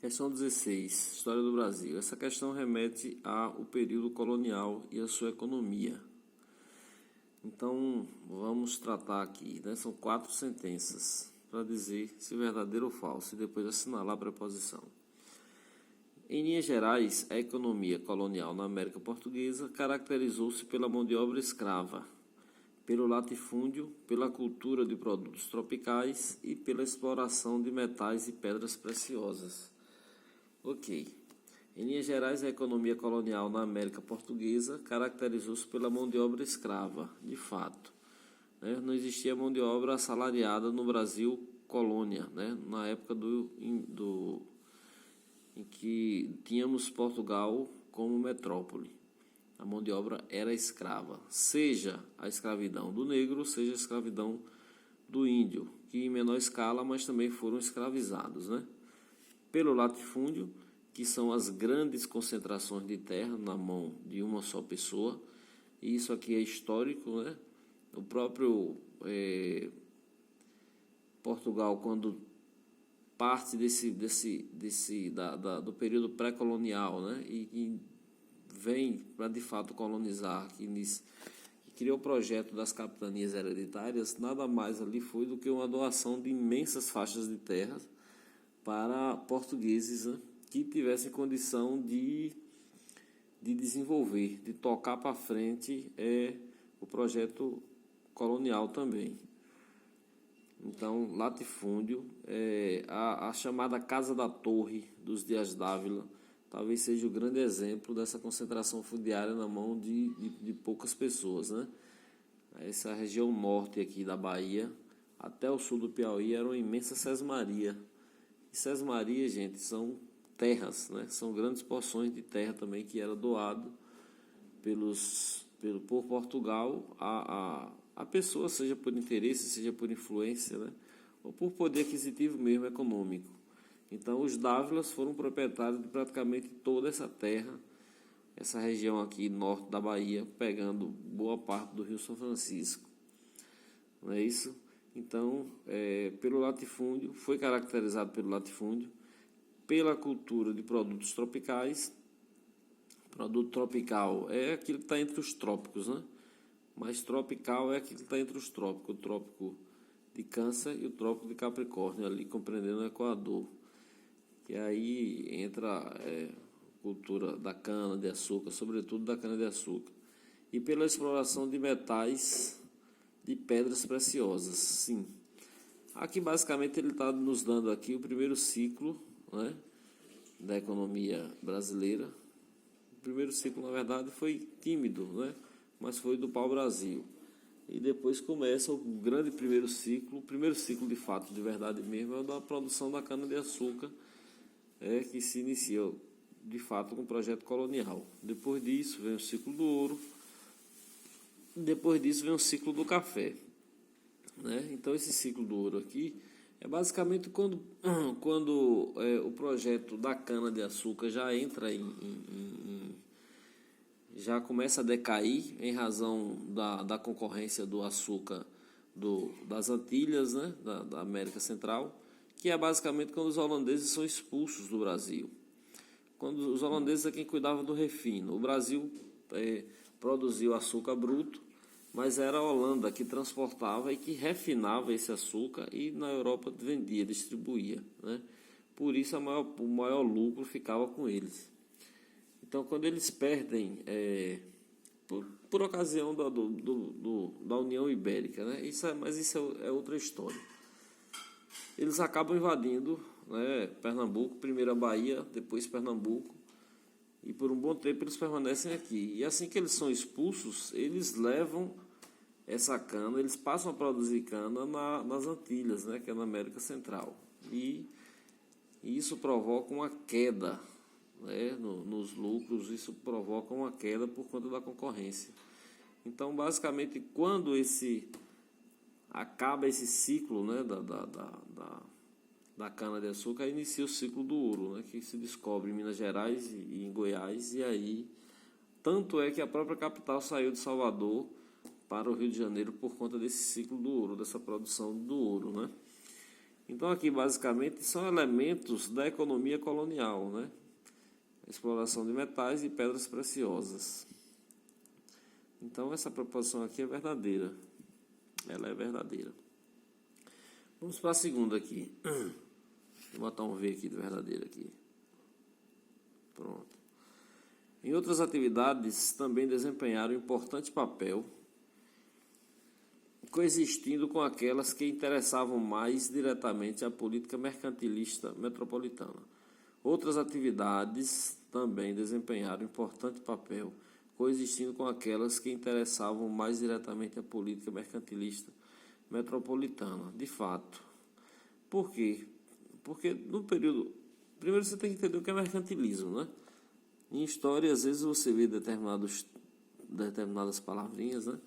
Questão 16. História do Brasil. Essa questão remete ao período colonial e à sua economia. Então, vamos tratar aqui, né? São 4 sentenças para dizer se verdadeiro ou falso e depois assinalar a preposição. Em linhas gerais, a economia colonial na América Portuguesa caracterizou-se pela mão de obra escrava, pelo latifúndio, pela cultura de produtos tropicais e pela exploração de metais e pedras preciosas. Ok. Em linhas gerais, a economia colonial na América Portuguesa caracterizou-se pela mão de obra escrava, de fato. Não existia mão de obra assalariada no Brasil colônia, na época em que tínhamos Portugal como metrópole. A mão de obra era escrava, seja a escravidão do negro, seja a escravidão do índio, que em menor escala, mas também foram escravizados, Pelo latifúndio, que são as grandes concentrações de terra na mão de uma só pessoa, e isso aqui é histórico, O próprio Portugal, quando parte do período pré-colonial, e vem para de fato colonizar, que criou o projeto das capitanias hereditárias, nada mais ali foi do que uma doação de imensas faixas de terra para portugueses, que tivessem condição de desenvolver, de tocar para frente o projeto colonial também. Então, latifúndio, a chamada Casa da Torre dos Dias Dávila, talvez seja o grande exemplo dessa concentração fundiária na mão de poucas pessoas, Essa região norte aqui da Bahia, até o sul do Piauí, era uma imensa sesmaria. E sesmaria, gente, são terras, São grandes porções de terra também que era doado por Portugal a pessoa, seja por interesse, seja por influência, ou por poder aquisitivo mesmo econômico. Então, os Dávilas foram proprietários de praticamente toda essa terra, essa região aqui norte da Bahia, pegando boa parte do Rio São Francisco. Não é isso? Então, pelo latifúndio, foi caracterizado pelo latifúndio, pela cultura de produtos tropicais. Produto tropical é aquilo que está entre os trópicos, Mas tropical é aquilo que está entre os trópicos, o trópico de Câncer e o trópico de Capricórnio, ali compreendendo o Equador. E aí entra a cultura da cana-de-açúcar, sobretudo da cana-de-açúcar. E pela exploração de metais, de pedras preciosas, sim. Aqui basicamente ele está nos dando aqui o primeiro ciclo, da economia brasileira. O primeiro ciclo, na verdade, foi tímido, mas foi do pau-brasil. E depois começa o grande primeiro ciclo. O primeiro ciclo, de fato, de verdade mesmo, é o da produção da cana-de-açúcar, que se iniciou, de fato, com o projeto colonial. Depois disso, vem o ciclo do ouro. Depois disso, vem o ciclo do café. Então, esse ciclo do ouro aqui é basicamente quando o projeto da cana-de-açúcar já entra já começa a decair em razão da concorrência do açúcar das Antilhas, da América Central, que é basicamente quando os holandeses são expulsos do Brasil. Quando os holandeses é quem cuidava do refino. O Brasil produziu açúcar bruto, mas era a Holanda que transportava e que refinava esse açúcar e na Europa vendia, distribuía. Por isso o maior lucro ficava com eles. Então, quando eles perdem, por ocasião da União Ibérica, mas isso é outra história. Eles acabam invadindo Pernambuco, primeiro a Bahia, depois Pernambuco, e por um bom tempo eles permanecem aqui. E assim que eles são expulsos, eles levam essa cana, eles passam a produzir cana nas Antilhas, que é na América Central. E isso provoca uma queda nos lucros, isso provoca uma queda por conta da concorrência. Então, basicamente, quando acaba esse ciclo da cana-de-açúcar, inicia o ciclo do ouro, que se descobre em Minas Gerais e em Goiás, e aí, tanto é que a própria capital saiu de Salvador para o Rio de Janeiro por conta desse ciclo do ouro, dessa produção do ouro, Então aqui basicamente são elementos da economia colonial, né? Exploração de metais e pedras preciosas. Então essa proposição aqui é verdadeira. Ela é verdadeira. Vamos para a segunda aqui. Vou botar um V aqui de verdadeira aqui. Pronto. Em outras atividades também desempenharam importante papel, coexistindo com aquelas que interessavam mais diretamente a política mercantilista metropolitana. Outras atividades também desempenharam importante papel, coexistindo com aquelas que interessavam mais diretamente a política mercantilista metropolitana. De fato. Por quê? Porque no período... Primeiro você tem que entender o que é mercantilismo, né? Em história, às vezes você vê determinadas palavrinhas, né?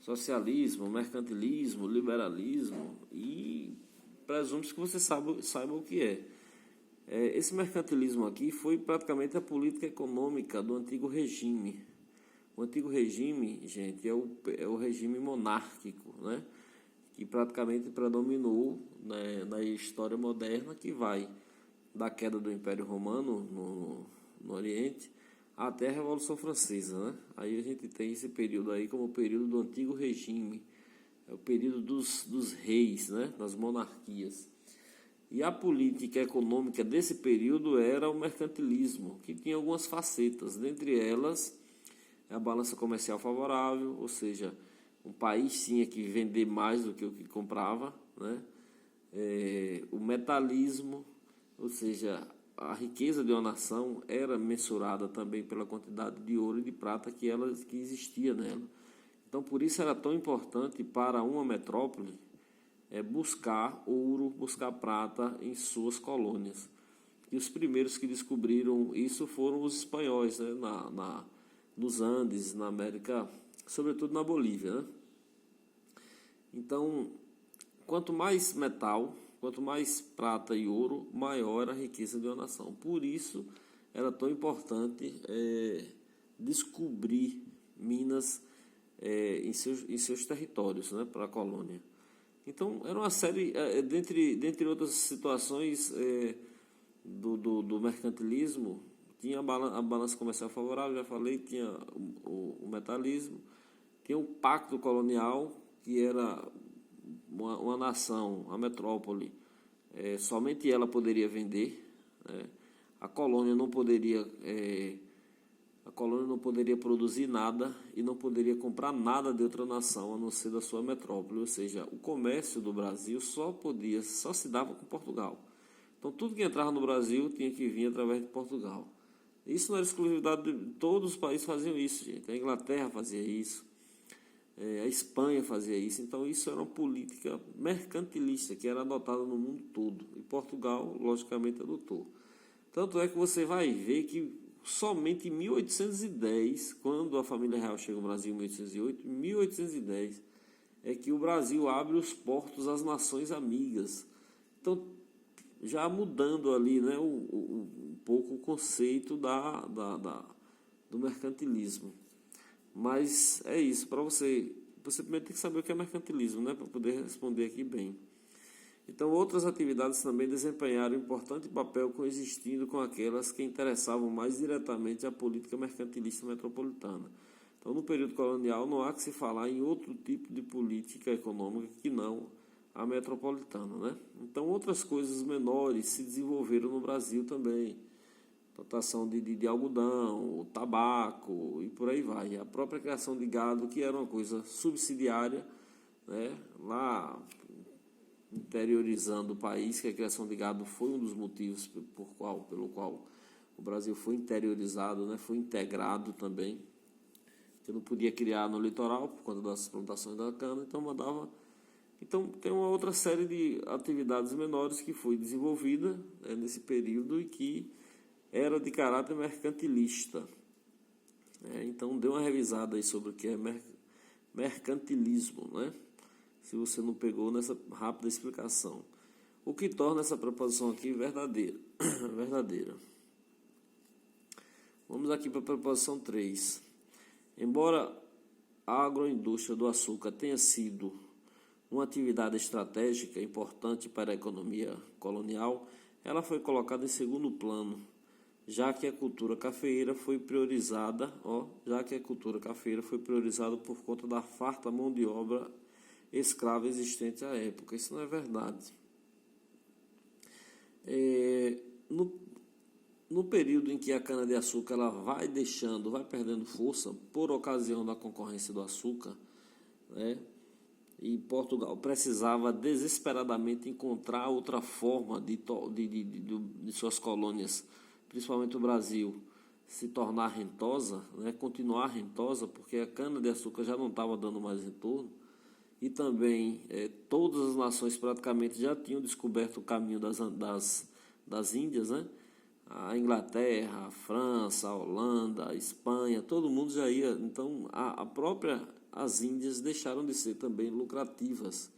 Socialismo, mercantilismo, liberalismo, e presume-se que você saiba o que é. Esse mercantilismo aqui foi praticamente a política econômica do antigo regime. O antigo regime, gente, é o regime monárquico, né? Que praticamente predominou, né, na história moderna, que vai da queda do Império Romano no Oriente até a Revolução Francesa, né? Aí a gente tem esse período aí como o período do antigo regime, é o período dos reis, né? Das monarquias. E a política econômica desse período era o mercantilismo, que tinha algumas facetas, dentre elas a balança comercial favorável, ou seja, um país tinha que vender mais do que o que comprava, né? O metalismo, ou seja, a riqueza de uma nação era mensurada também pela quantidade de ouro e de prata que existia nela. Então, por isso era tão importante para uma metrópole buscar ouro, buscar prata em suas colônias. E os primeiros que descobriram isso foram os espanhóis, né? Nos Andes, na América, sobretudo na Bolívia, né? Então, quanto mais metal, quanto mais prata e ouro, maior era a riqueza de uma nação. Por isso, era tão importante descobrir minas em seus territórios, né, para a colônia. Então, era uma série, dentre outras situações do mercantilismo, tinha a balança comercial favorável, já falei, tinha o metalismo, tinha o pacto colonial, que era uma nação, a metrópole, somente ela poderia vender, né? A colônia não poderia produzir nada e não poderia comprar nada de outra nação a não ser da sua metrópole, ou seja, o comércio do Brasil só se dava com Portugal. Então tudo que entrava no Brasil tinha que vir através de Portugal. Isso não era exclusividade de todos os países faziam isso, gente. A Inglaterra fazia isso, a Espanha fazia isso. Então isso era uma política mercantilista que era adotada no mundo todo. E Portugal, logicamente, adotou. Tanto é que você vai ver que somente em 1810, quando a família real chega ao Brasil em 1808, 1810 é que o Brasil abre os portos às nações amigas. Então, já mudando ali, né, um pouco o conceito do mercantilismo. Mas é isso, para você primeiro tem que saber o que é mercantilismo, né, para poder responder aqui bem. Então, outras atividades também desempenharam importante papel coexistindo com aquelas que interessavam mais diretamente a política mercantilista metropolitana. Então, no período colonial, não há que se falar em outro tipo de política econômica que não a metropolitana, né? Então, outras coisas menores se desenvolveram no Brasil também. Plantação de algodão, o tabaco e por aí vai. A própria criação de gado, que era uma coisa subsidiária, né? Lá interiorizando o país, que a criação de gado foi um dos motivos pelo qual o Brasil foi interiorizado, né? Foi integrado também. Você não podia criar no litoral por conta das plantações da cana, então mandava. Então tem uma outra série de atividades menores que foi desenvolvida, né, nesse período e que era de caráter mercantilista. Então dê uma revisada aí sobre o que é mercantilismo, né? Se você não pegou nessa rápida explicação. O que torna essa proposição aqui verdadeira. verdadeira. Vamos aqui para a proposição 3. Embora a agroindústria do açúcar tenha sido uma atividade estratégica importante para a economia colonial, ela foi colocada em segundo plano, já que a cultura cafeeira foi priorizada, por conta da farta mão de obra escrava existente à época. Isso não é verdade. No período em que a cana-de-açúcar ela vai perdendo força por ocasião da concorrência do açúcar, né? E Portugal precisava desesperadamente encontrar outra forma de suas colônias, principalmente o Brasil, se tornar rentosa, né? Continuar rentosa, porque a cana-de-açúcar já não estava dando mais retorno, e também todas as nações praticamente já tinham descoberto o caminho das Índias, né? A Inglaterra, a França, a Holanda, a Espanha, todo mundo já ia. Então, as Índias deixaram de ser também lucrativas.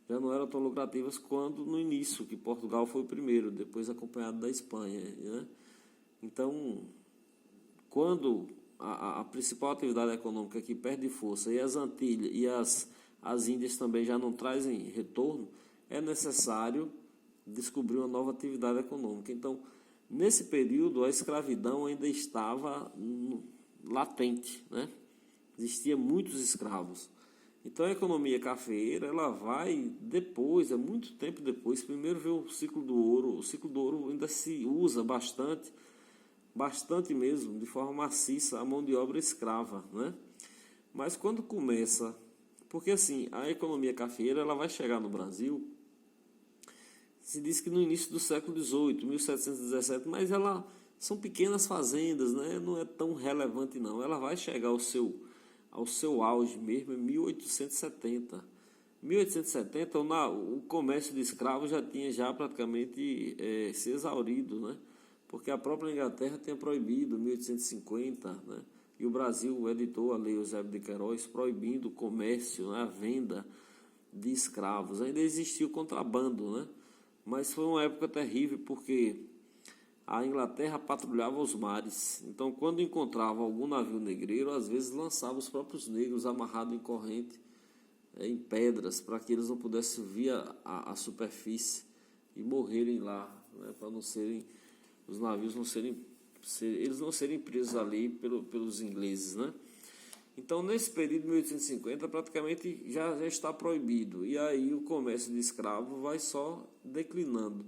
Já não eram tão lucrativas quando no início, que Portugal foi o primeiro, depois acompanhado da Espanha, né? Então, quando a principal atividade econômica que perde força e as Antilhas e as Índias também já não trazem retorno, é necessário descobrir uma nova atividade econômica. Então, nesse período, a escravidão ainda estava latente, né? Existiam muitos escravos. Então, a economia cafeeira, ela vai depois, muito tempo depois. Primeiro veio o ciclo do ouro. O ciclo do ouro ainda se usa bastante mesmo, de forma maciça, a mão de obra escrava, né? Mas quando começa... Porque, assim, a economia cafeeira, ela vai chegar no Brasil... Se diz que no início do século XVIII, 1717, mas são pequenas fazendas, né? Não é tão relevante não. Ela vai chegar ao seu auge mesmo em 1870. 1870, o comércio de escravos já tinha praticamente se exaurido, né? Porque a própria Inglaterra tinha proibido em 1850, né? E o Brasil editou a Lei Eusébio de Queiroz proibindo o comércio, né? A venda de escravos. Ainda existia o contrabando, né? Mas foi uma época terrível porque a Inglaterra patrulhava os mares. Então, quando encontrava algum navio negreiro, às vezes lançava os próprios negros amarrados em corrente, em pedras, para que eles não pudessem vir à superfície e morrerem lá, né? Para os navios não serem presos ali pelos ingleses, né? Então, nesse período de 1850, praticamente já está proibido. E aí o comércio de escravo vai só declinando.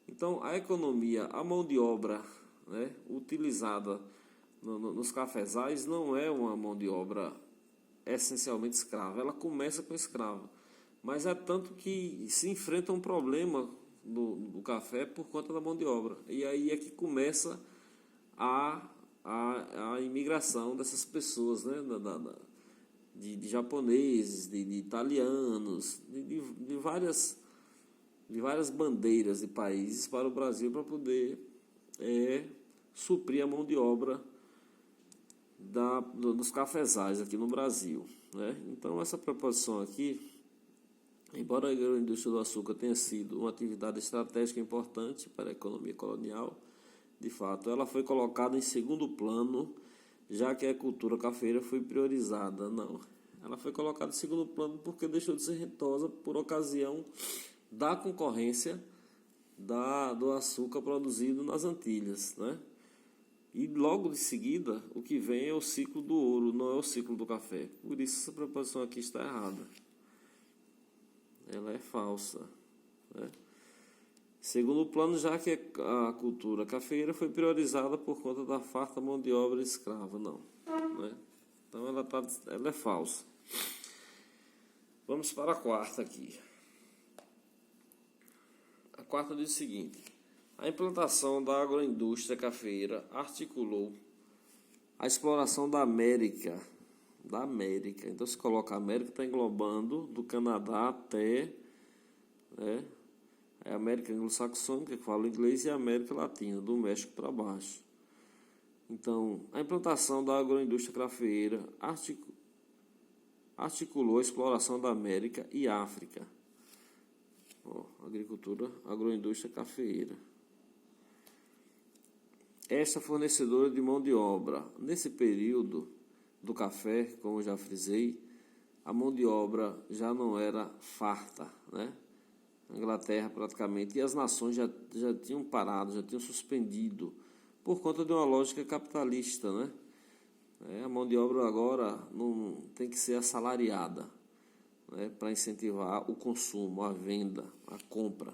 Então, a economia, a mão de obra, né, utilizada nos cafezais não é uma mão de obra essencialmente escrava. Ela começa com escrava. Mas é tanto que se enfrenta um problema do café por conta da mão de obra. E aí é que começa a imigração dessas pessoas, né? De japoneses, de italianos, de várias bandeiras de países para o Brasil para poder suprir a mão de obra dos cafezais aqui no Brasil, né? Então, essa proposição aqui, embora a agroindústria do açúcar tenha sido uma atividade estratégica importante para a economia colonial, de fato, ela foi colocada em segundo plano, já que a cultura cafeeira foi priorizada. Não, ela foi colocada em segundo plano porque deixou de ser rentosa por ocasião da concorrência do açúcar produzido nas Antilhas, né? E logo de seguida, o que vem é o ciclo do ouro, não é o ciclo do café. Por isso, essa proposição aqui está errada. Ela é falsa, né? Segundo plano, já que a cultura cafeeira foi priorizada por conta da farta mão de obra escrava. Não, né? Então ela é falsa. Vamos para a quarta aqui. A quarta diz o seguinte: a implantação da agroindústria cafeeira articulou a exploração da América. Então, se coloca a América, está englobando do Canadá até... né, a América anglo-saxônica, que fala inglês, e a América Latina, do México para baixo. Então, a implantação da agroindústria cafeeira articulou a exploração da América e África. Agroindústria cafeeira. Esta fornecedora de mão de obra. Nesse período do café, como já frisei, a mão de obra já não era farta, né? A Inglaterra praticamente, e as nações já tinham parado, já tinham suspendido, por conta de uma lógica capitalista, né? A mão de obra agora não tem que ser assalariada, né, para incentivar o consumo, a venda, a compra.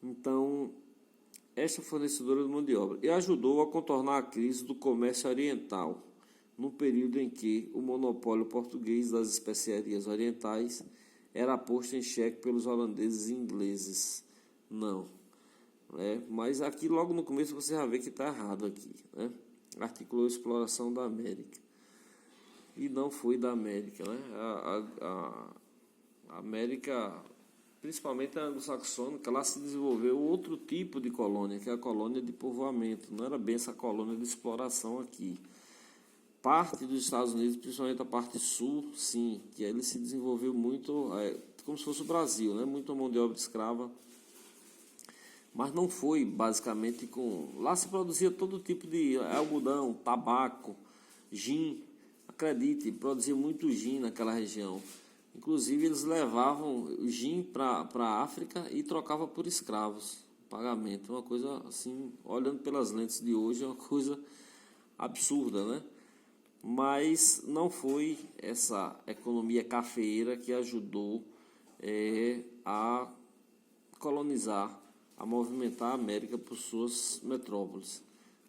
Então, esta fornecedora de mão de obra e ajudou a contornar a crise do comércio oriental, no período em que o monopólio português das especiarias orientais era posto em xeque pelos holandeses e ingleses. Não. Mas aqui, logo no começo, você já vê que está errado aqui, né? Articulou a exploração da América. E não foi da América, né? A América, principalmente a anglo-saxônica, lá se desenvolveu outro tipo de colônia, que é a colônia de povoamento. Não era bem essa colônia de exploração aqui. Parte dos Estados Unidos, principalmente a parte sul, sim, que ele se desenvolveu muito, como se fosse o Brasil, né? Muita mão de obra escrava. Mas não foi basicamente com... Lá se produzia todo tipo de algodão, tabaco, gin. Acredite, produzia muito gin naquela região. Inclusive, eles levavam o gin para a África e trocavam por escravos. Pagamento, uma coisa assim, olhando pelas lentes de hoje, é uma coisa absurda, né? Mas não foi essa economia cafeeira que ajudou a colonizar, a movimentar a América por suas metrópoles.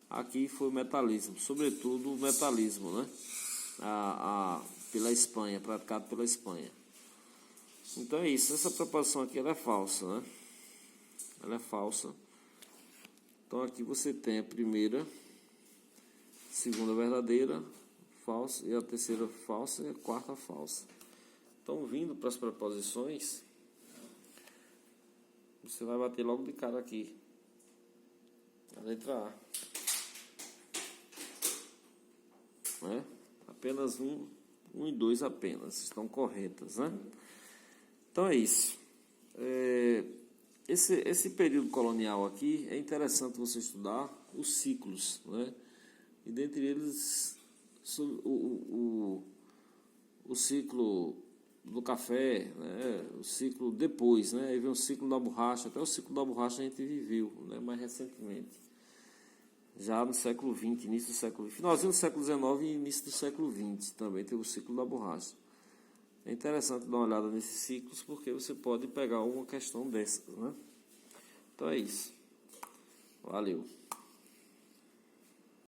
Aqui foi o metalismo, sobretudo o metalismo, né? Pela Espanha, praticado pela Espanha. Então é isso, essa proposição aqui ela é falsa, né? Ela é falsa. Então aqui você tem a primeira, segunda verdadeira, falsa, e a terceira falsa e a quarta falsa. Então, vindo para as preposições, você vai bater logo de cara aqui. A letra A. Né? Apenas 1 e 2 apenas estão corretas, né? Então é isso. Esse período colonial aqui é interessante você estudar os ciclos, né? E dentre eles o ciclo do café, né? O ciclo depois, né? Aí vem o ciclo da borracha, até o ciclo da borracha a gente viveu, né? Mais recentemente. Já no século XX, início do século XX, finalzinho do século XIX e início do século XX também teve o ciclo da borracha. É interessante dar uma olhada nesses ciclos porque você pode pegar uma questão dessas, né? Então é isso. Valeu.